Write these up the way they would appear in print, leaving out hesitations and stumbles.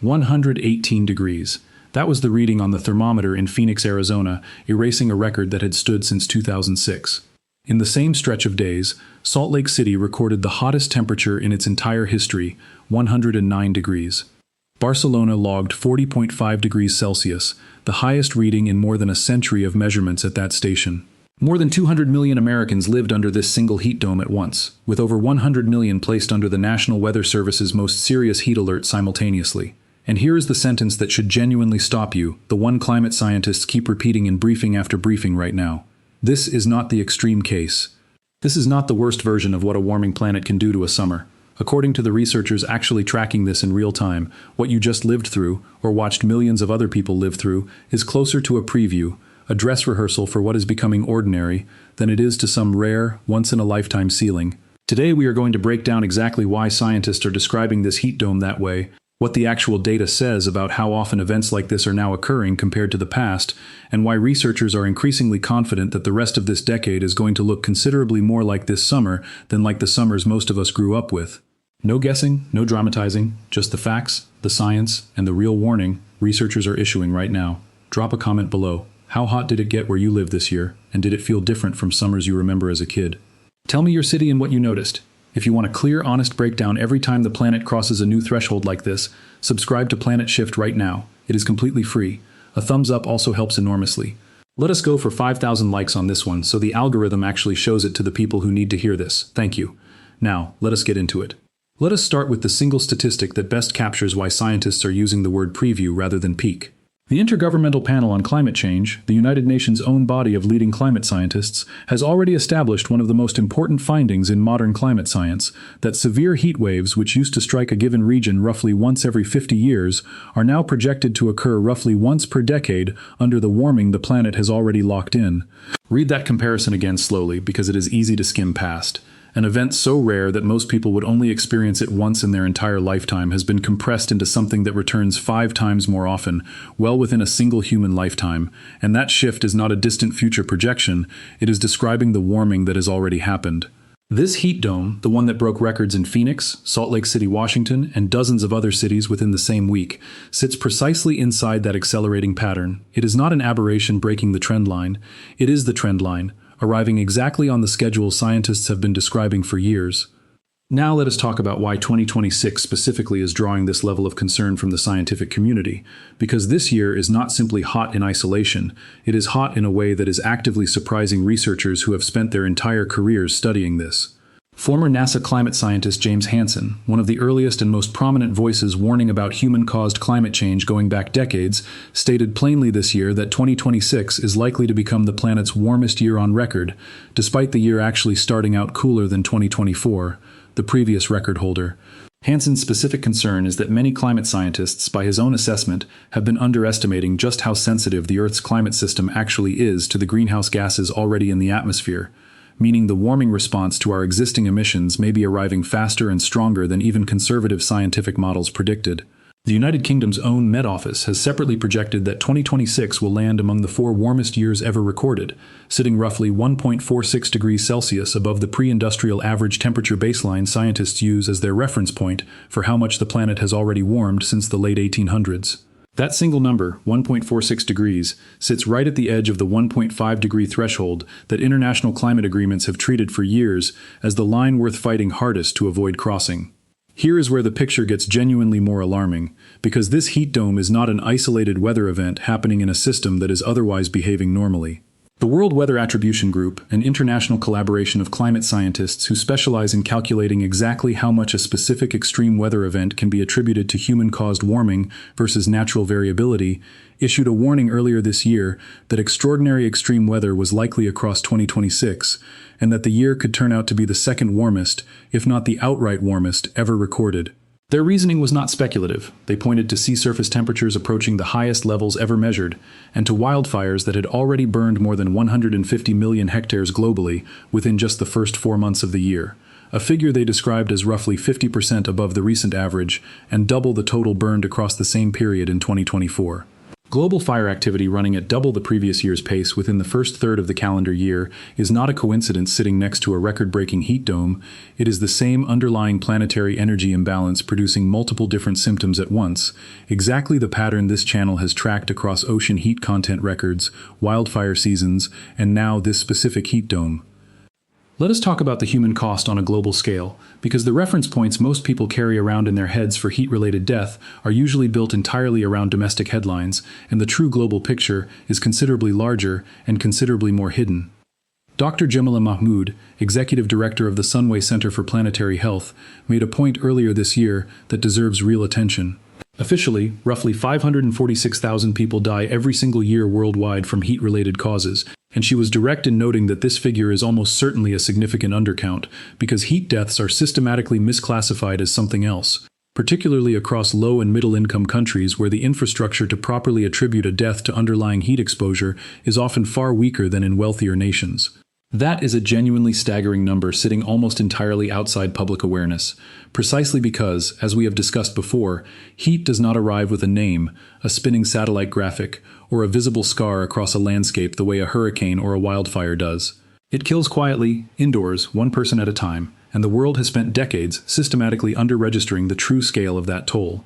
118 degrees. That was the reading on the thermometer in Phoenix, Arizona, erasing a record that had stood since 2006. In the same stretch of days, Salt Lake City recorded the hottest temperature in its entire history, 109 degrees. Barcelona logged 40.5 degrees Celsius, the highest reading in more than a century of measurements at that station. More than 200 million Americans lived under this single heat dome at once, with over 100 million placed under the National Weather Service's most serious heat alert simultaneously. And here is the sentence that should genuinely stop you, the one climate scientists keep repeating in briefing after briefing right now. This is not the extreme case. This is not the worst version of what a warming planet can do to a summer. According to the researchers actually tracking this in real time, what you just lived through, or watched millions of other people live through, is closer to a preview, a dress rehearsal for what is becoming ordinary, than it is to some rare, once-in-a-lifetime ceiling. Today we are going to break down exactly why scientists are describing this heat dome that way, what the actual data says about how often events like this are now occurring compared to the past, and why researchers are increasingly confident that the rest of this decade is going to look considerably more like this summer than like the summers most of us grew up with. No guessing, no dramatizing, just the facts, the science, and the real warning researchers are issuing right now. Drop a comment below. How hot did it get where you live this year, and did it feel different from summers you remember as a kid? Tell me your city and what you noticed. If you want a clear, honest breakdown every time the planet crosses a new threshold like this, subscribe to Planet Shift right now. It is completely free. A thumbs up also helps enormously. Let us go for 5,000 likes on this one so the algorithm actually shows it to the people who need to hear this. Thank you. Now, let us get into it. Let us start with the single statistic that best captures why scientists are using the word preview rather than peak. The Intergovernmental Panel on Climate Change, the United Nations' own body of leading climate scientists, has already established one of the most important findings in modern climate science, that severe heat waves, which used to strike a given region roughly once every 50 years, are now projected to occur roughly once per decade under the warming the planet has already locked in. Read that comparison again slowly, because it is easy to skim past. An event so rare that most people would only experience it once in their entire lifetime has been compressed into something that returns 5 times more often, well within a single human lifetime. And that shift is not a distant future projection, it is describing the warming that has already happened. This heat dome, the one that broke records in Phoenix, Salt Lake City, Washington, and dozens of other cities within the same week, sits precisely inside that accelerating pattern. It is not an aberration breaking the trend line, it is the trend line, arriving exactly on the schedule scientists have been describing for years. Now let us talk about why 2026 specifically is drawing this level of concern from the scientific community, because this year is not simply hot in isolation, it is hot in a way that is actively surprising researchers who have spent their entire careers studying this. Former NASA climate scientist James Hansen, one of the earliest and most prominent voices warning about human-caused climate change going back decades, stated plainly this year that 2026 is likely to become the planet's warmest year on record, despite the year actually starting out cooler than 2024, the previous record holder. Hansen's specific concern is that many climate scientists, by his own assessment, have been underestimating just how sensitive the Earth's climate system actually is to the greenhouse gases already in the atmosphere, meaning the warming response to our existing emissions may be arriving faster and stronger than even conservative scientific models predicted. The United Kingdom's own Met Office has separately projected that 2026 will land among the 4 warmest years ever recorded, sitting roughly 1.46 degrees Celsius above the pre-industrial average temperature baseline scientists use as their reference point for how much the planet has already warmed since the late 1800s. That single number, 1.46 degrees, sits right at the edge of the 1.5 degree threshold that international climate agreements have treated for years as the line worth fighting hardest to avoid crossing. Here is where the picture gets genuinely more alarming, because this heat dome is not an isolated weather event happening in a system that is otherwise behaving normally. The World Weather Attribution Group, an international collaboration of climate scientists who specialize in calculating exactly how much a specific extreme weather event can be attributed to human-caused warming versus natural variability, issued a warning earlier this year that extraordinary extreme weather was likely across 2026, and that the year could turn out to be the second warmest, if not the outright warmest, ever recorded. Their reasoning was not speculative. They pointed to sea surface temperatures approaching the highest levels ever measured, and to wildfires that had already burned more than 150 million hectares globally within just the first 4 months of the year, a figure they described as roughly 50% above the recent average and double the total burned across the same period in 2024. Global fire activity running at double the previous year's pace within the first third of the calendar year is not a coincidence sitting next to a record-breaking heat dome. It is the same underlying planetary energy imbalance producing multiple different symptoms at once, exactly the pattern this channel has tracked across ocean heat content records, wildfire seasons, and now this specific heat dome. Let us talk about the human cost on a global scale, because the reference points most people carry around in their heads for heat-related death are usually built entirely around domestic headlines, and the true global picture is considerably larger and considerably more hidden. Dr. Jamila Mahmood, Executive Director of the Sunway Center for Planetary Health, made a point earlier this year that deserves real attention. Officially, roughly 546,000 people die every single year worldwide from heat-related causes, and she was direct in noting that this figure is almost certainly a significant undercount, because heat deaths are systematically misclassified as something else, particularly across low- and middle-income countries where the infrastructure to properly attribute a death to underlying heat exposure is often far weaker than in wealthier nations. That is a genuinely staggering number sitting almost entirely outside public awareness, precisely because, as we have discussed before, heat does not arrive with a name, a spinning satellite graphic, or a visible scar across a landscape the way a hurricane or a wildfire does. It kills quietly, indoors, one person at a time, and the world has spent decades systematically under-registering the true scale of that toll.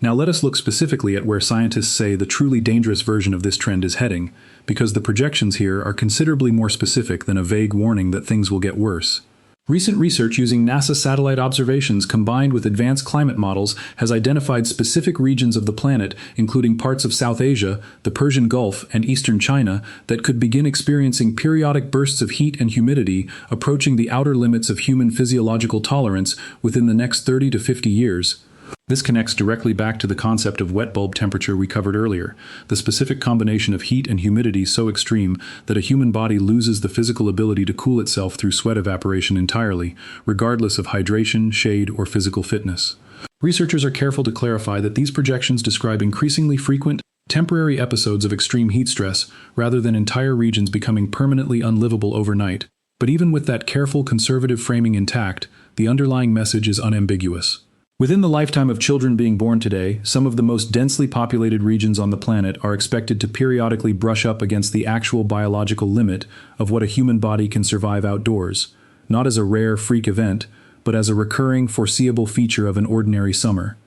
Now let us look specifically at where scientists say the truly dangerous version of this trend is heading, because the projections here are considerably more specific than a vague warning that things will get worse. Recent research using NASA satellite observations combined with advanced climate models has identified specific regions of the planet, including parts of South Asia, the Persian Gulf, and eastern China, that could begin experiencing periodic bursts of heat and humidity approaching the outer limits of human physiological tolerance within the next 30 to 50 years. This connects directly back to the concept of wet bulb temperature we covered earlier, the specific combination of heat and humidity so extreme that a human body loses the physical ability to cool itself through sweat evaporation entirely, regardless of hydration, shade, or physical fitness. Researchers are careful to clarify that these projections describe increasingly frequent, temporary episodes of extreme heat stress, rather than entire regions becoming permanently unlivable overnight. But even with that careful conservative framing intact, the underlying message is unambiguous. Within the lifetime of children being born today, some of the most densely populated regions on the planet are expected to periodically brush up against the actual biological limit of what a human body can survive outdoors, not as a rare freak event, but as a recurring, foreseeable feature of an ordinary summer.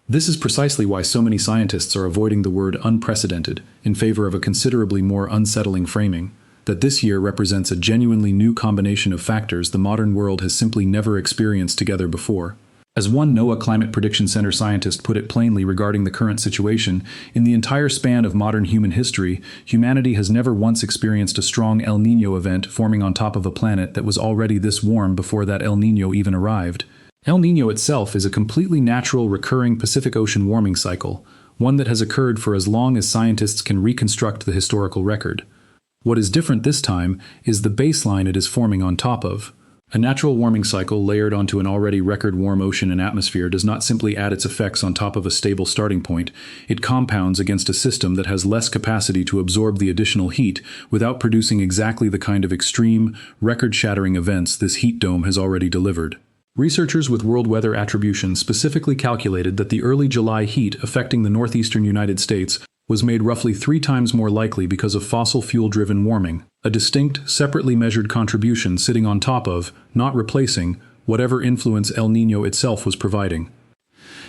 This is precisely why so many scientists are avoiding the word unprecedented in favor of a considerably more unsettling framing, that this year represents a genuinely new combination of factors the modern world has simply never experienced together before. As one NOAA Climate Prediction Center scientist put it plainly regarding the current situation, in the entire span of modern human history, humanity has never once experienced a strong El Niño event forming on top of a planet that was already this warm before that El Niño even arrived. El Niño itself is a completely natural recurring Pacific Ocean warming cycle, one that has occurred for as long as scientists can reconstruct the historical record. What is different this time is the baseline it is forming on top of. A natural warming cycle layered onto an already record-warm ocean and atmosphere does not simply add its effects on top of a stable starting point, it compounds against a system that has less capacity to absorb the additional heat without producing exactly the kind of extreme, record-shattering events this heat dome has already delivered. Researchers with World Weather Attribution specifically calculated that the early July heat affecting the northeastern United States was made roughly 3 times more likely because of fossil fuel-driven warming, a distinct, separately measured contribution sitting on top of, not replacing, whatever influence El Niño itself was providing.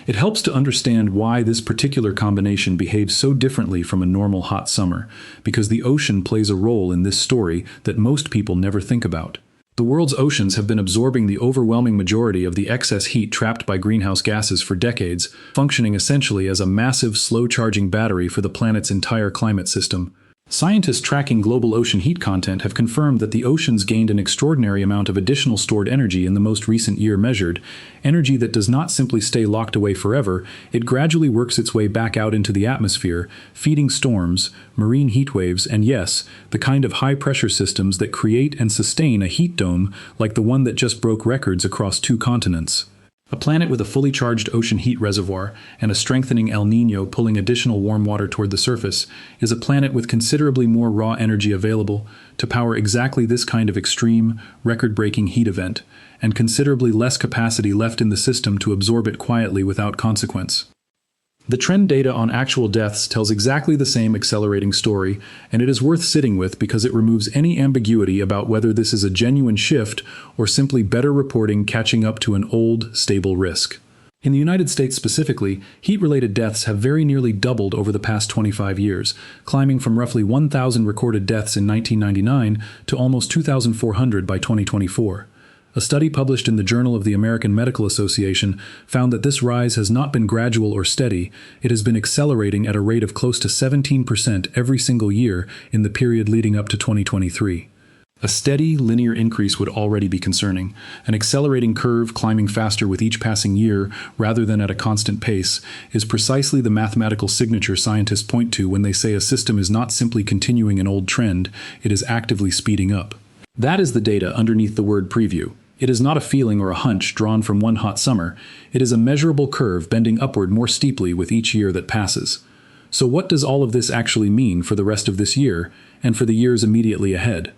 It helps to understand why this particular combination behaves so differently from a normal hot summer, because the ocean plays a role in this story that most people never think about. The world's oceans have been absorbing the overwhelming majority of the excess heat trapped by greenhouse gases for decades, functioning essentially as a massive, slow-charging battery for the planet's entire climate system. Scientists tracking global ocean heat content have confirmed that the oceans gained an extraordinary amount of additional stored energy in the most recent year measured, energy that does not simply stay locked away forever, it gradually works its way back out into the atmosphere, feeding storms, marine heatwaves, and yes, the kind of high-pressure systems that create and sustain a heat dome like the one that just broke records across 2 continents. A planet with a fully charged ocean heat reservoir and a strengthening El Niño pulling additional warm water toward the surface is a planet with considerably more raw energy available to power exactly this kind of extreme, record-breaking heat event, and considerably less capacity left in the system to absorb it quietly without consequence. The trend data on actual deaths tells exactly the same accelerating story, and it is worth sitting with because it removes any ambiguity about whether this is a genuine shift or simply better reporting catching up to an old, stable risk. In the United States specifically, heat-related deaths have very nearly doubled over the past 25 years, climbing from roughly 1,000 recorded deaths in 1999 to almost 2,400 by 2024. A study published in the Journal of the American Medical Association found that this rise has not been gradual or steady, it has been accelerating at a rate of close to 17% every single year in the period leading up to 2023. A steady, linear increase would already be concerning. An accelerating curve climbing faster with each passing year, rather than at a constant pace, is precisely the mathematical signature scientists point to when they say a system is not simply continuing an old trend, it is actively speeding up. That is the data underneath the word preview. It is not a feeling or a hunch drawn from one hot summer. It is a measurable curve bending upward more steeply with each year that passes. So what does all of this actually mean for the rest of this year, and for the years immediately ahead?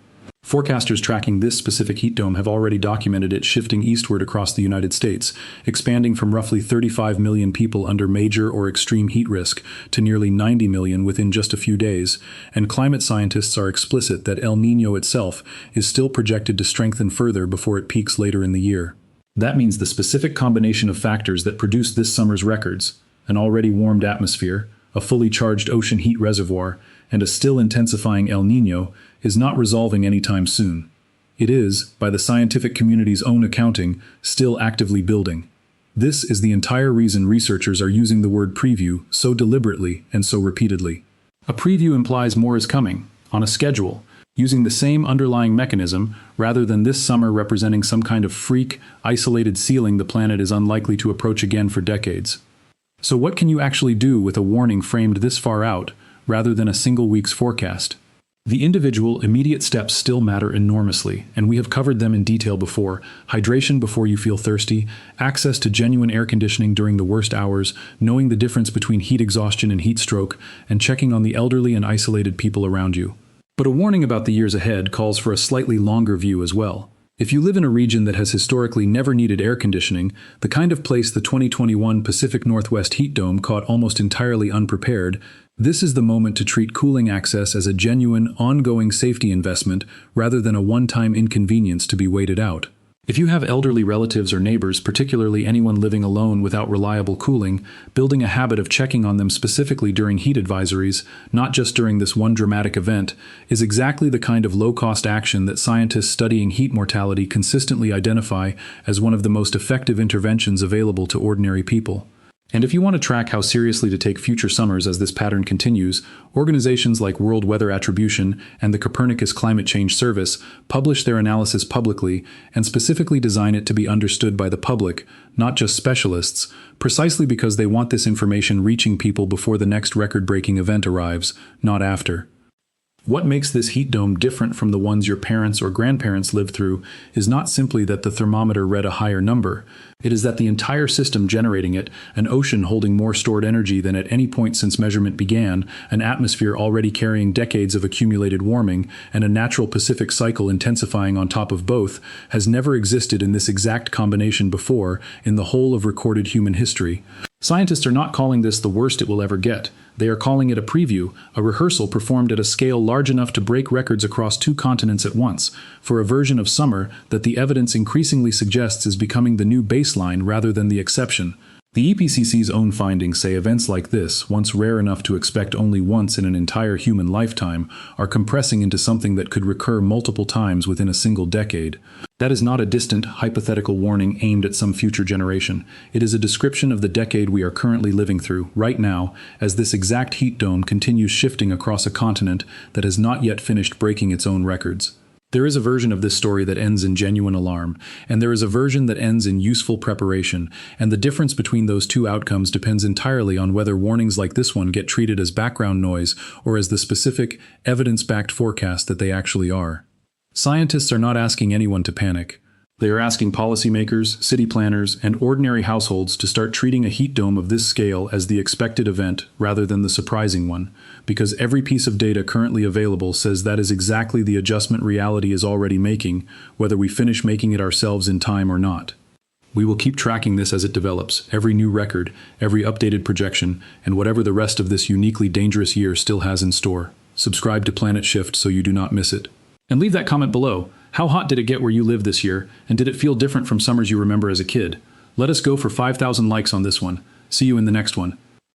Forecasters tracking this specific heat dome have already documented it shifting eastward across the United States, expanding from roughly 35 million people under major or extreme heat risk to nearly 90 million within just a few days, and climate scientists are explicit that El Niño itself is still projected to strengthen further before it peaks later in the year. That means the specific combination of factors that produced this summer's records, an already warmed atmosphere, a fully charged ocean heat reservoir, and a still intensifying El Niño, is not resolving anytime soon. It is, by the scientific community's own accounting, still actively building. This is the entire reason researchers are using the word preview so deliberately and so repeatedly. A preview implies more is coming, on a schedule, using the same underlying mechanism, rather than this summer representing some kind of freak, isolated ceiling the planet is unlikely to approach again for decades. So what can you actually do with a warning framed this far out, rather than a single week's forecast? The individual, immediate steps still matter enormously, and we have covered them in detail before: hydration before you feel thirsty, access to genuine air conditioning during the worst hours, knowing the difference between heat exhaustion and heat stroke, and checking on the elderly and isolated people around you. But a warning about the years ahead calls for a slightly longer view as well. If you live in a region that has historically never needed air conditioning, the kind of place the 2021 Pacific Northwest heat dome caught almost entirely unprepared, this is the moment to treat cooling access as a genuine, ongoing safety investment rather than a one-time inconvenience to be waited out. If you have elderly relatives or neighbors, particularly anyone living alone without reliable cooling, building a habit of checking on them specifically during heat advisories, not just during this one dramatic event, is exactly the kind of low-cost action that scientists studying heat mortality consistently identify as one of the most effective interventions available to ordinary people. And if you want to track how seriously to take future summers as this pattern continues, organizations like World Weather Attribution and the Copernicus Climate Change Service publish their analysis publicly and specifically design it to be understood by the public, not just specialists, precisely because they want this information reaching people before the next record-breaking event arrives, not after. What makes this heat dome different from the ones your parents or grandparents lived through is not simply that the thermometer read a higher number. It is that the entire system generating it, an ocean holding more stored energy than at any point since measurement began, an atmosphere already carrying decades of accumulated warming, and a natural Pacific cycle intensifying on top of both, has never existed in this exact combination before in the whole of recorded human history. Scientists are not calling this the worst it will ever get. They are calling it a preview, a rehearsal performed at a scale large enough to break records across 2 continents at once, for a version of summer that the evidence increasingly suggests is becoming the new baseline rather than the exception. The IPCC's own findings say events like this, once rare enough to expect only once in an entire human lifetime, are compressing into something that could recur multiple times within a single decade. That is not a distant, hypothetical warning aimed at some future generation. It is a description of the decade we are currently living through, right now, as this exact heat dome continues shifting across a continent that has not yet finished breaking its own records. There is a version of this story that ends in genuine alarm, and there is a version that ends in useful preparation, and the difference between those two outcomes depends entirely on whether warnings like this one get treated as background noise or as the specific, evidence-backed forecast that they actually are. Scientists are not asking anyone to panic. They are asking policymakers, city planners, and ordinary households to start treating a heat dome of this scale as the expected event rather than the surprising one, because every piece of data currently available says that is exactly the adjustment reality is already making, whether we finish making it ourselves in time or not. We will keep tracking this as it develops, every new record, every updated projection, and whatever the rest of this uniquely dangerous year still has in store. Subscribe to Planet Shift so you do not miss it. And leave that comment below. How hot did it get where you live this year, and did it feel different from summers you remember as a kid? Let us go for 5,000 likes on this one. See you in the next one.